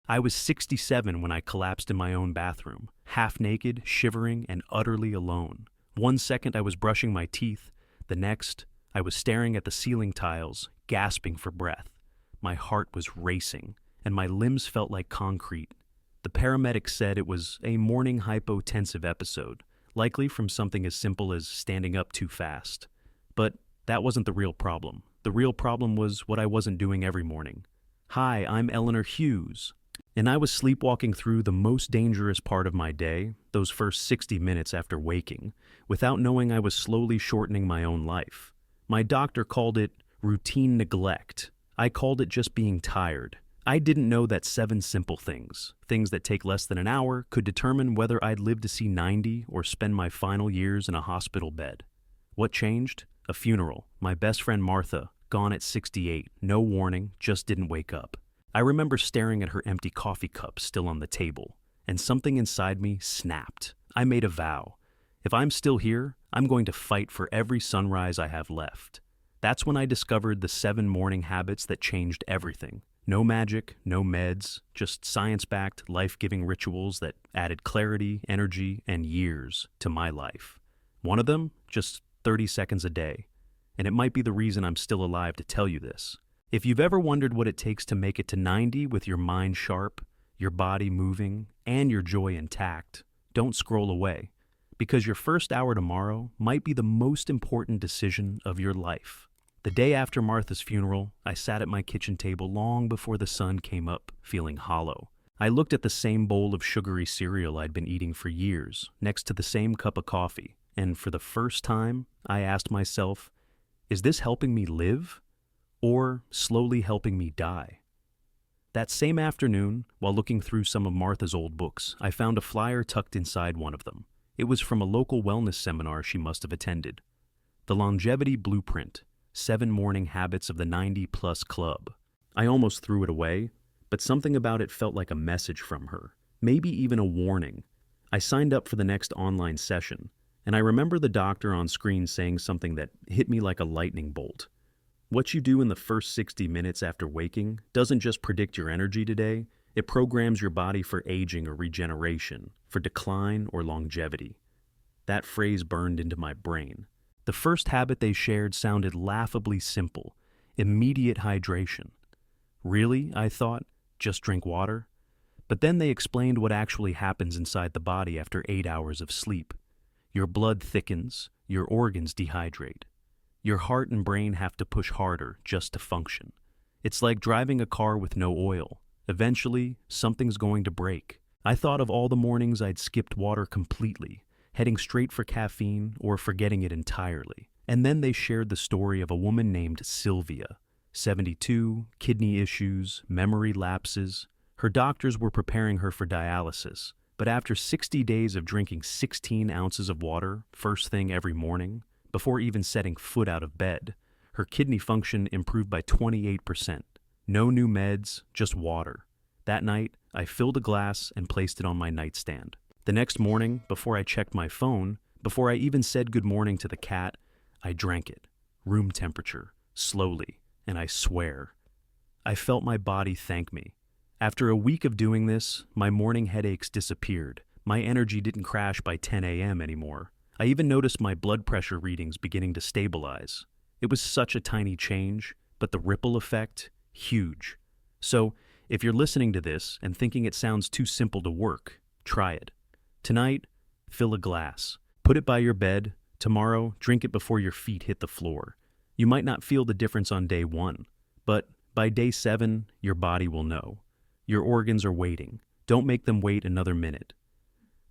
I was 67 when I collapsed in my own bathroom, half naked, shivering, and utterly alone. One second I was brushing my teeth, the next I was staring at the ceiling tiles, gasping for breath. My heart was racing, and my limbs felt like concrete. The paramedics said it was a morning hypotensive episode, likely from something as simple as standing up too fast. But that wasn't the real problem. The real problem was what I wasn't doing every morning. Hi, I'm Eleanor Hughes, and I was sleepwalking through the most dangerous part of my day, those first 60 minutes after waking, without knowing I was slowly shortening my own life. My doctor called it routine neglect. I called it just being tired. I didn't know that 7 simple things that take less than an hour, could determine whether I'd live to see 90 or spend my final years in a hospital bed. What changed? A funeral. My best friend Martha, gone at 68, no warning, just didn't wake up. I remember staring at her empty coffee cup still on the table, and something inside me snapped. I made a vow. If I'm still here, I'm going to fight for every sunrise I have left. That's when I discovered the 7 morning habits that changed everything. No magic, no meds, just science-backed, life-giving rituals that added clarity, energy, and years to my life. One of them, just 30 seconds a day. And it might be the reason I'm still alive to tell you this. If you've ever wondered what it takes to make it to 90 with your mind sharp, your body moving, and your joy intact, don't scroll away. Because your first hour tomorrow might be the most important decision of your life. The day after Martha's funeral, I sat at my kitchen table long before the sun came up, feeling hollow. I looked at the same bowl of sugary cereal I'd been eating for years, next to the same cup of coffee, and for the first time, I asked myself, is this helping me live, or slowly helping me die? That same afternoon, while looking through some of Martha's old books, I found a flyer tucked inside one of them. It was from a local wellness seminar she must have attended. The Longevity Blueprint, 7 Morning Habits of the 90-Plus Club. I almost threw it away, but something about it felt like a message from her, maybe even a warning. I signed up for the next online session, and I remember the doctor on screen saying something that hit me like a lightning bolt. What you do in the first 60 minutes after waking doesn't just predict your energy today, it programs your body for aging or regeneration, for decline or longevity. That phrase burned into my brain. The first habit they shared sounded laughably simple: immediate hydration. Really, I thought, just drink water? But then they explained what actually happens inside the body after 8 hours of sleep. Your blood thickens, your organs dehydrate. Your heart and brain have to push harder just to function. It's like driving a car with no oil. Eventually, something's going to break. I thought of all the mornings I'd skipped water completely, heading straight for caffeine or forgetting it entirely. And then they shared the story of a woman named Sylvia, 72, kidney issues, memory lapses. Her doctors were preparing her for dialysis, but after 60 days of drinking 16 ounces of water first thing every morning, before even setting foot out of bed, her kidney function improved by 28%. No new meds, just water. That night, I filled a glass and placed it on my nightstand. The next morning, before I checked my phone, before I even said good morning to the cat, I drank it, room temperature, slowly, and I swear, I felt my body thank me. After a week of doing this, my morning headaches disappeared. My energy didn't crash by 10 a.m. anymore. I even noticed my blood pressure readings beginning to stabilize. It was such a tiny change, but the ripple effect, huge. So, if you're listening to this and thinking it sounds too simple to work, try it. Tonight, fill a glass. Put it by your bed. Tomorrow, drink it before your feet hit the floor. You might not feel the difference on day 1, but by day 7, your body will know. Your organs are waiting. Don't make them wait another minute.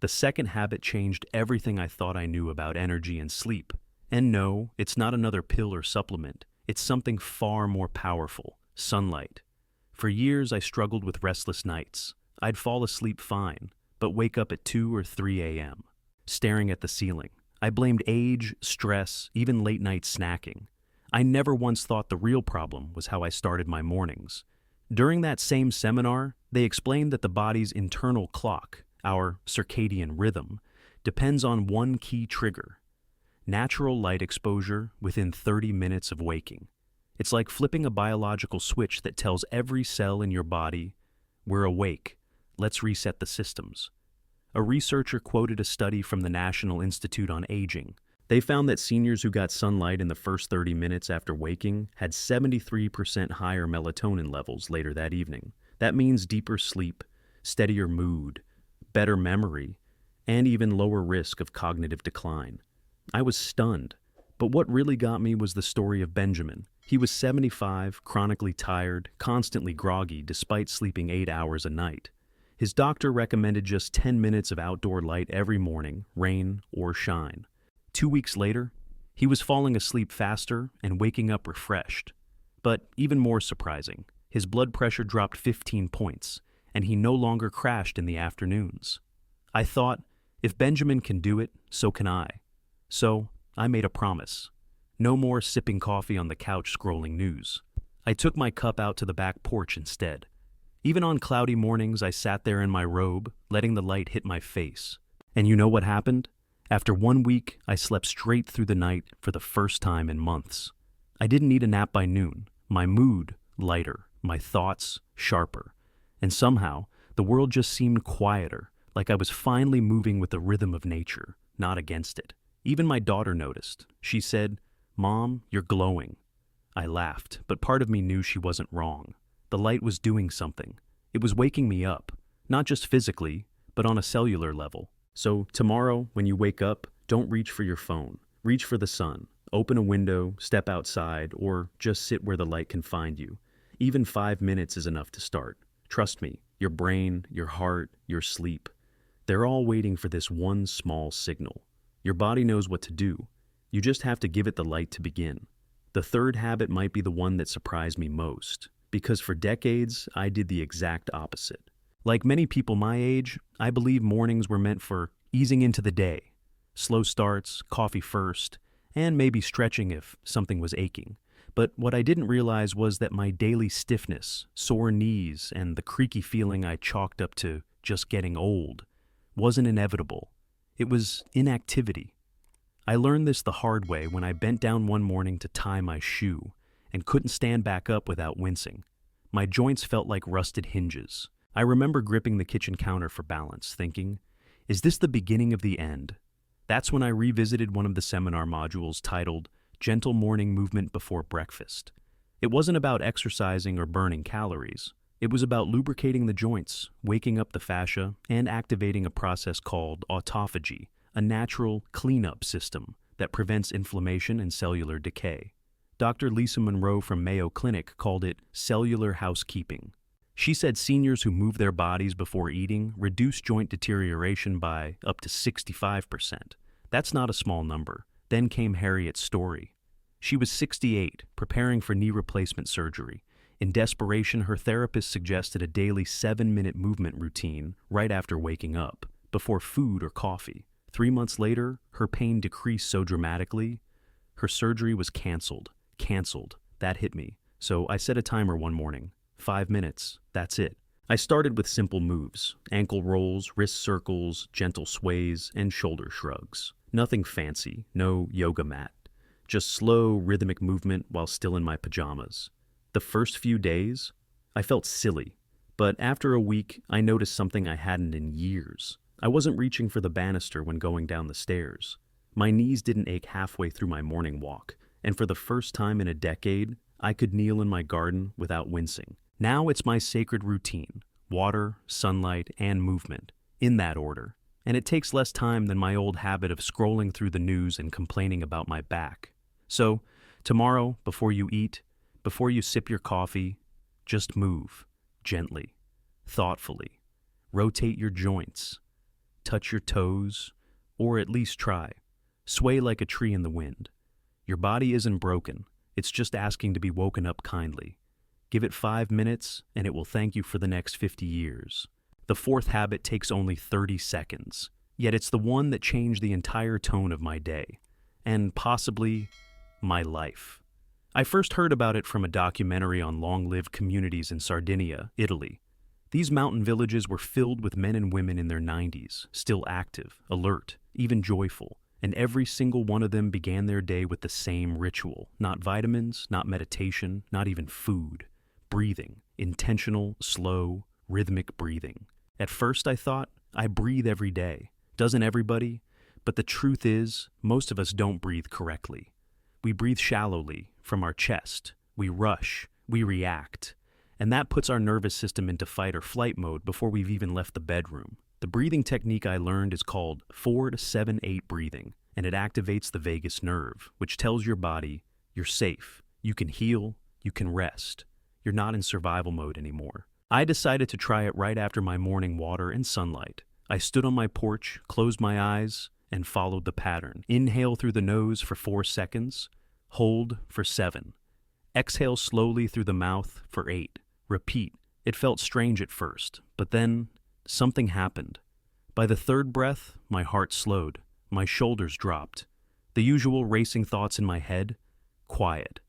The second habit changed everything I thought I knew about energy and sleep. And no, it's not another pill or supplement. It's something far more powerful: sunlight. For years, I struggled with restless nights. I'd fall asleep fine, but wake up at 2 or 3 a.m., staring at the ceiling. I blamed age, stress, even late-night snacking. I never once thought the real problem was how I started my mornings. During that same seminar, they explained that the body's internal clock, our circadian rhythm, depends on one key trigger: natural light exposure within 30 minutes of waking. It's like flipping a biological switch that tells every cell in your body, We're awake. Let's reset the systems. A researcher quoted a study from the National Institute on Aging. They found that seniors who got sunlight in the first 30 minutes after waking had 73% higher melatonin levels later that evening. That means deeper sleep, steadier mood, better memory, and even lower risk of cognitive decline. I was stunned, but what really got me was the story of Benjamin. He was 75, chronically tired, constantly groggy despite sleeping 8 hours a night. His doctor recommended just 10 minutes of outdoor light every morning, rain or shine. 2 weeks later, he was falling asleep faster and waking up refreshed. But even more surprising, his blood pressure dropped 15 points, and he no longer crashed in the afternoons. I thought, if Benjamin can do it, so can I. So, I made a promise. No more sipping coffee on the couch scrolling news. I took my cup out to the back porch instead. Even on cloudy mornings, I sat there in my robe, letting the light hit my face. And you know what happened? After 1 week, I slept straight through the night for the first time in months. I didn't need a nap by noon. My mood, lighter. My thoughts, sharper. And somehow, the world just seemed quieter, like I was finally moving with the rhythm of nature, not against it. Even my daughter noticed. She said, "Mom, you're glowing." I laughed, but part of me knew she wasn't wrong. The light was doing something. It was waking me up, not just physically, but on a cellular level. So tomorrow, when you wake up, don't reach for your phone. Reach for the sun. Open a window, step outside, or just sit where the light can find you. Even 5 minutes is enough to start. Trust me, your brain, your heart, your sleep, they're all waiting for this one small signal. Your body knows what to do. You just have to give it the light to begin. The third habit might be the one that surprised me most, because for decades, I did the exact opposite. Like many people my age, I believe mornings were meant for easing into the day. Slow starts, coffee first, and maybe stretching if something was aching. But what I didn't realize was that my daily stiffness, sore knees, and the creaky feeling I chalked up to just getting old wasn't inevitable. It was inactivity. I learned this the hard way when I bent down one morning to tie my shoe and couldn't stand back up without wincing. My joints felt like rusted hinges. I remember gripping the kitchen counter for balance, thinking, is this the beginning of the end? That's when I revisited one of the seminar modules titled Gentle Morning Movement Before Breakfast. It wasn't about exercising or burning calories. It was about lubricating the joints, waking up the fascia, and activating a process called autophagy, a natural cleanup system that prevents inflammation and cellular decay. Dr. Lisa Monroe from Mayo Clinic called it cellular housekeeping. She said seniors who move their bodies before eating reduce joint deterioration by up to 65%. That's not a small number. Then came Harriet's story. She was 68, preparing for knee replacement surgery. In desperation, her therapist suggested a daily 7-minute movement routine right after waking up, before food or coffee. 3 months later, her pain decreased so dramatically, her surgery was canceled. Canceled. That hit me. So I set a timer one morning. 5 minutes. That's it. I started with simple moves, ankle rolls, wrist circles, gentle sways, and shoulder shrugs. Nothing fancy, no yoga mat. Just slow, rhythmic movement while still in my pajamas. The first few days, I felt silly. But after a week, I noticed something I hadn't in years. I wasn't reaching for the banister when going down the stairs. My knees didn't ache halfway through my morning walk. And for the first time in a decade, I could kneel in my garden without wincing. Now it's my sacred routine: water, sunlight, and movement, in that order. And it takes less time than my old habit of scrolling through the news and complaining about my back. So, tomorrow, before you eat, before you sip your coffee, just move, gently, thoughtfully. Rotate your joints, touch your toes, or at least try. Sway like a tree in the wind. Your body isn't broken, it's just asking to be woken up kindly. Give it 5 minutes, and it will thank you for the next 50 years. The fourth habit takes only 30 seconds, yet it's the one that changed the entire tone of my day, and possibly my life. I first heard about it from a documentary on long-lived communities in Sardinia, Italy. These mountain villages were filled with men and women in their 90s, still active, alert, even joyful. And every single one of them began their day with the same ritual. Not vitamins, not meditation, not even food. Breathing. Intentional, slow, rhythmic breathing. At first I thought, I breathe every day. Doesn't everybody? But the truth is, most of us don't breathe correctly. We breathe shallowly, from our chest. We rush. We react. And that puts our nervous system into fight or flight mode before we've even left the bedroom. The breathing technique I learned is called 4-7-8 breathing, and it activates the vagus nerve, which tells your body, you're safe, you can heal, you can rest. You're not in survival mode anymore. I decided to try it right after my morning water and sunlight. I stood on my porch, closed my eyes, and followed the pattern. Inhale through the nose for 4 seconds, hold for 7. Exhale slowly through the mouth for 8. Repeat. It felt strange at first, but then something happened. By the third breath, my heart slowed. My shoulders dropped. The usual racing thoughts in my head, quiet.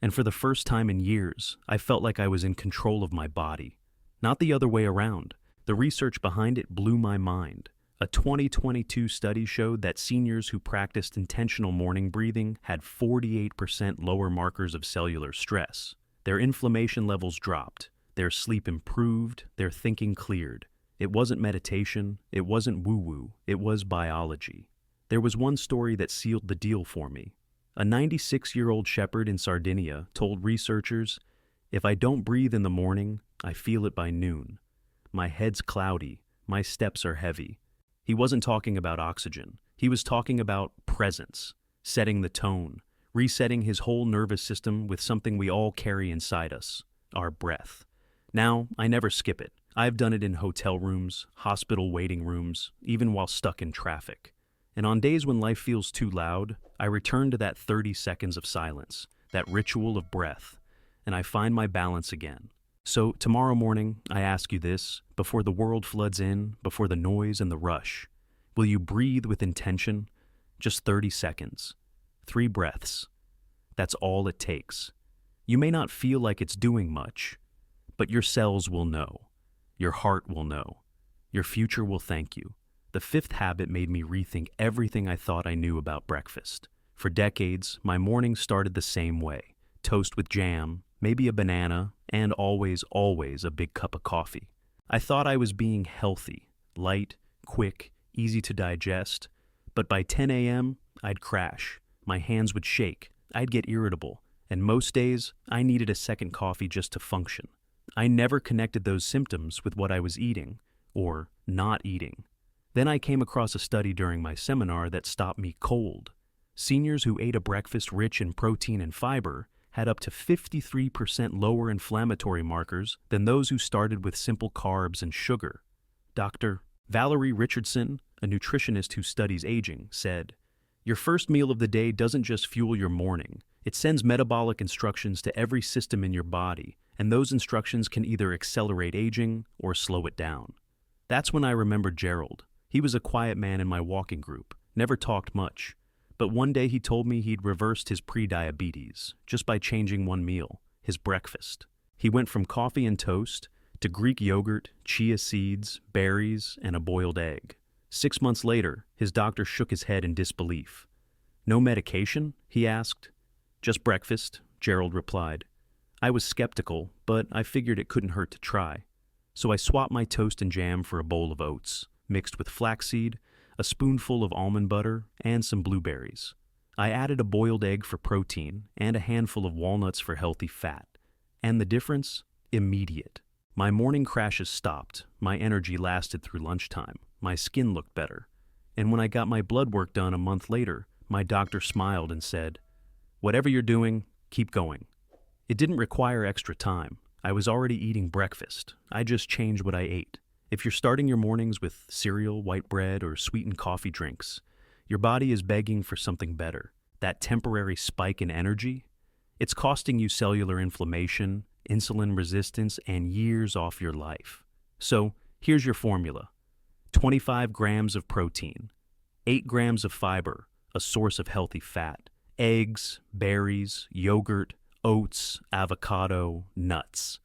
And for the first time in years, I felt like I was in control of my body. Not the other way around. The research behind it blew my mind. A 2022 study showed that seniors who practiced intentional morning breathing had 48% lower markers of cellular stress. Their inflammation levels dropped. Their sleep improved. Their thinking cleared. It wasn't meditation. It wasn't woo-woo. It was biology. There was one story that sealed the deal for me. A 96-year-old shepherd in Sardinia told researchers, "If I don't breathe in the morning, I feel it by noon. My head's cloudy. My steps are heavy." He wasn't talking about oxygen. He was talking about presence, setting the tone, resetting his whole nervous system with something we all carry inside us, our breath. Now, I never skip it. I've done it in hotel rooms, hospital waiting rooms, even while stuck in traffic. And on days when life feels too loud, I return to that 30 seconds of silence, that ritual of breath, and I find my balance again. So tomorrow morning, I ask you this, before the world floods in, before the noise and the rush, will you breathe with intention? Just 30 seconds. 3 breaths. That's all it takes. You may not feel like it's doing much, but your cells will know. Your heart will know. Your future will thank you. The 5th habit made me rethink everything I thought I knew about breakfast. For decades, my mornings started the same way. Toast with jam, maybe a banana, and always a big cup of coffee. I thought I was being healthy, light, quick, easy to digest, but by 10 a.m., I'd crash. My hands would shake, I'd get irritable, and most days, I needed a second coffee just to function. I never connected those symptoms with what I was eating, or not eating. Then I came across a study during my seminar that stopped me cold. Seniors who ate a breakfast rich in protein and fiber had up to 53% lower inflammatory markers than those who started with simple carbs and sugar. Dr. Valerie Richardson, a nutritionist who studies aging, said, "Your first meal of the day doesn't just fuel your morning. It sends metabolic instructions to every system in your body, and those instructions can either accelerate aging or slow it down." That's when I remembered Gerald. He was a quiet man in my walking group, never talked much. But one day he told me he'd reversed his pre-diabetes just by changing one meal, his breakfast. He went from coffee and toast to Greek yogurt, chia seeds, berries, and a boiled egg. 6 months later, his doctor shook his head in disbelief. "No medication?" he asked. "Just breakfast," Gerald replied. I was skeptical, but I figured it couldn't hurt to try. So I swapped my toast and jam for a bowl of oats, mixed with flaxseed, a spoonful of almond butter, and some blueberries. I added a boiled egg for protein and a handful of walnuts for healthy fat. And the difference? Immediate. My morning crashes stopped, my energy lasted through lunchtime, my skin looked better. And when I got my blood work done a month later, my doctor smiled and said, "Whatever you're doing, keep going." It didn't require extra time. I was already eating breakfast. I just changed what I ate. If you're starting your mornings with cereal, white bread, or sweetened coffee drinks, your body is begging for something better. That temporary spike in energy, it's costing you cellular inflammation, insulin resistance, and years off your life. So here's your formula. 25 grams of protein, 8 grams of fiber, a source of healthy fat, eggs, berries, yogurt, oats, avocado, nuts.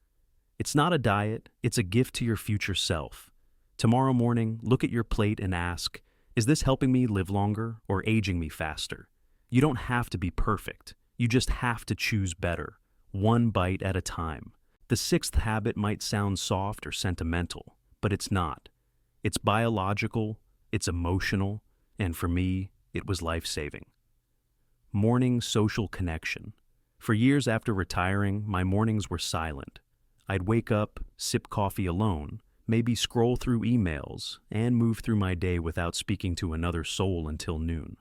It's not a diet, it's a gift to your future self. Tomorrow morning, look at your plate and ask, is this helping me live longer or aging me faster? You don't have to be perfect. You just have to choose better, one bite at a time. The sixth habit might sound soft or sentimental, but it's not. It's biological, it's emotional, and for me, it was life-saving. Morning social connection. For years after retiring, my mornings were silent. I'd wake up, sip coffee alone, maybe scroll through emails, and move through my day without speaking to another soul until noon.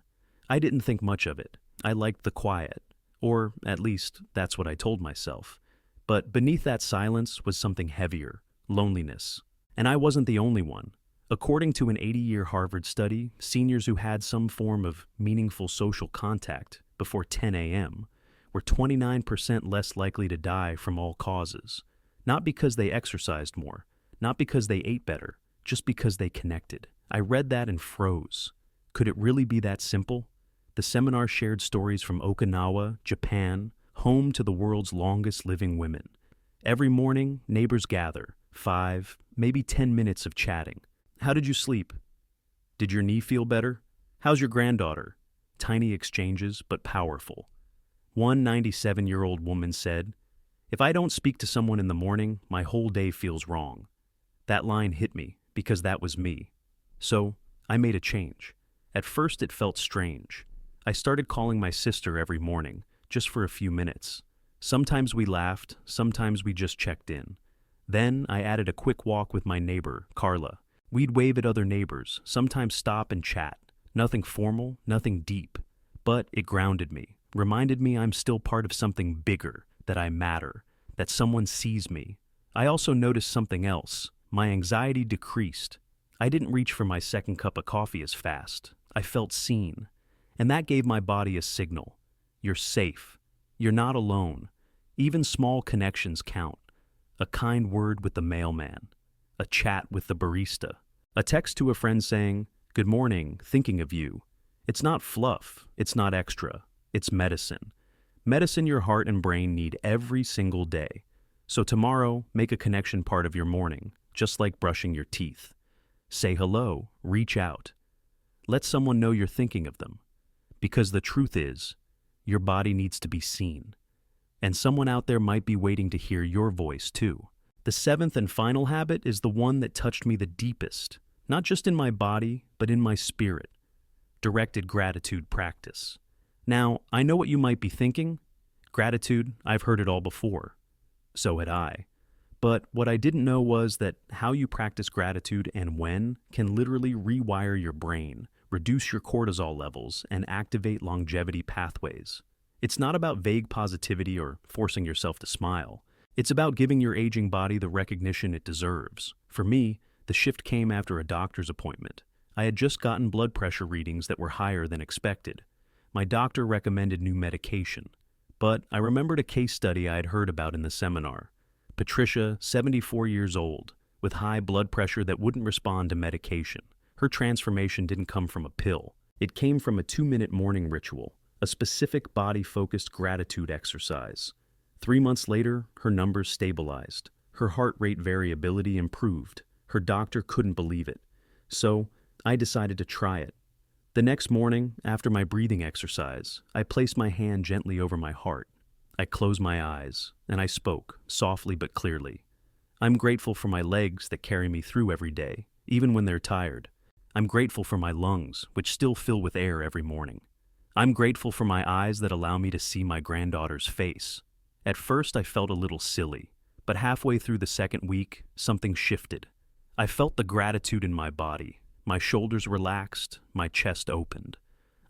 I didn't think much of it. I liked the quiet, or at least that's what I told myself. But beneath that silence was something heavier, loneliness. And I wasn't the only one. According to an 80-year Harvard study, seniors who had some form of meaningful social contact before 10 a.m. were 29% less likely to die from all causes. Not because they exercised more, not because they ate better, just because they connected. I read that and froze. Could it really be that simple? The seminar shared stories from Okinawa, Japan, home to the world's longest living women. Every morning, neighbors gather, 5, maybe 10 minutes of chatting. How did you sleep? Did your knee feel better? How's your granddaughter? Tiny exchanges, but powerful. One 97-year-old woman said, "If I don't speak to someone in the morning, my whole day feels wrong." That line hit me because that was me. So I made a change. At first it felt strange. I started calling my sister every morning, just for a few minutes. Sometimes we laughed, sometimes we just checked in. Then I added a quick walk with my neighbor, Carla. We'd wave at other neighbors, sometimes stop and chat. Nothing formal, nothing deep. But it grounded me, reminded me I'm still part of something bigger, that I matter, that someone sees me. I also noticed something else. My anxiety decreased. I didn't reach for my second cup of coffee as fast. I felt seen. And that gave my body a signal. You're safe. You're not alone. Even small connections count. A kind word with the mailman. A chat with the barista. A text to a friend saying, "Good morning, thinking of you." It's not fluff. It's not extra. It's medicine. Medicine your heart and brain need every single day. So tomorrow, make a connection part of your morning, just like brushing your teeth. Say hello, reach out. Let someone know you're thinking of them. Because the truth is, your body needs to be seen. And someone out there might be waiting to hear your voice too. The seventh and final habit is the one that touched me the deepest, not just in my body, but in my spirit. Directed gratitude practice. Now, I know what you might be thinking. Gratitude, I've heard it all before. So had I. But what I didn't know was that how you practice gratitude and when can literally rewire your brain, reduce your cortisol levels, and activate longevity pathways. It's not about vague positivity or forcing yourself to smile. It's about giving your aging body the recognition it deserves. For me, the shift came after a doctor's appointment. I had just gotten blood pressure readings that were higher than expected. My doctor recommended new medication. But I remembered a case study I had heard about in the seminar. Patricia, 74 years old, with high blood pressure that wouldn't respond to medication. Her transformation didn't come from a pill. It came from a 2-minute morning ritual, a specific body-focused gratitude exercise. 3 months later, her numbers stabilized. Her heart rate variability improved. Her doctor couldn't believe it. So, I decided to try it. The next morning, after my breathing exercise, I placed my hand gently over my heart. I closed my eyes, and I spoke, softly but clearly. I'm grateful for my legs that carry me through every day, even when they're tired. I'm grateful for my lungs, which still fill with air every morning. I'm grateful for my eyes that allow me to see my granddaughter's face. At first, I felt a little silly, but halfway through the second week, something shifted. I felt the gratitude in my body. My shoulders relaxed, my chest opened.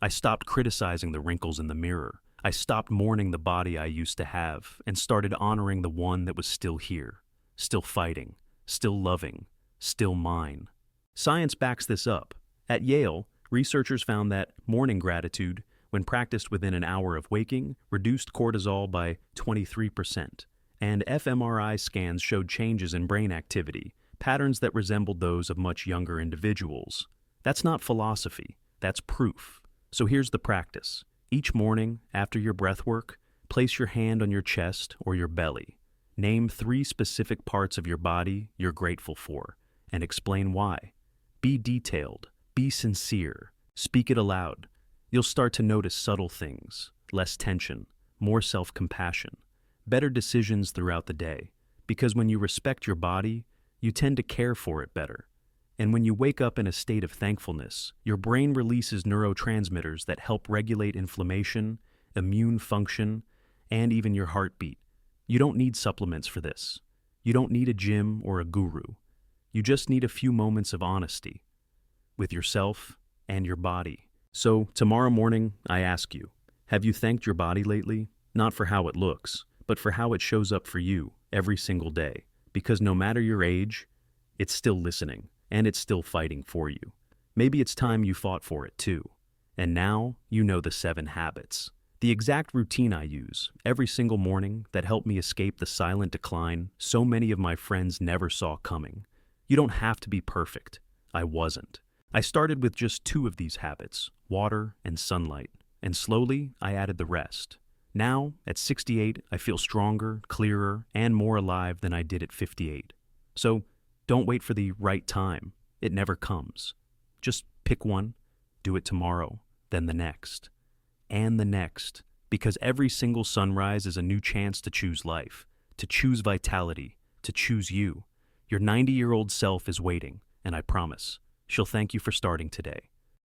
I stopped criticizing the wrinkles in the mirror. I stopped mourning the body I used to have and started honoring the one that was still here, still fighting, still loving, still mine. Science backs this up. At Yale, researchers found that morning gratitude, when practiced within an hour of waking, reduced cortisol by 23%, and fMRI scans showed changes in brain activity, patterns that resembled those of much younger individuals. That's not philosophy, that's proof. So here's the practice. Each morning, after your breath work, place your hand on your chest or your belly. Name 3 specific parts of your body you're grateful for, and explain why. Be detailed, be sincere, speak it aloud. You'll start to notice subtle things, less tension, more self-compassion, better decisions throughout the day. Because when you respect your body, you tend to care for it better. And when you wake up in a state of thankfulness, your brain releases neurotransmitters that help regulate inflammation, immune function, and even your heartbeat. You don't need supplements for this. You don't need a gym or a guru. You just need a few moments of honesty with yourself and your body. So, tomorrow morning, I ask you, have you thanked your body lately? Not for how it looks, but for how it shows up for you every single day. Because no matter your age, it's still listening, and it's still fighting for you. Maybe it's time you fought for it too. And now, you know the 7 habits. The exact routine I use every single morning that helped me escape the silent decline so many of my friends never saw coming. You don't have to be perfect. I wasn't. I started with just 2 of these habits, water and sunlight, and slowly I added the rest. Now, at 68, I feel stronger, clearer, and more alive than I did at 58. So, don't wait for the right time. It never comes. Just pick one, do it tomorrow, then the next, and the next, because every single sunrise is a new chance to choose life, to choose vitality, to choose you. Your 90-year-old self is waiting, and I promise, she'll thank you for starting today.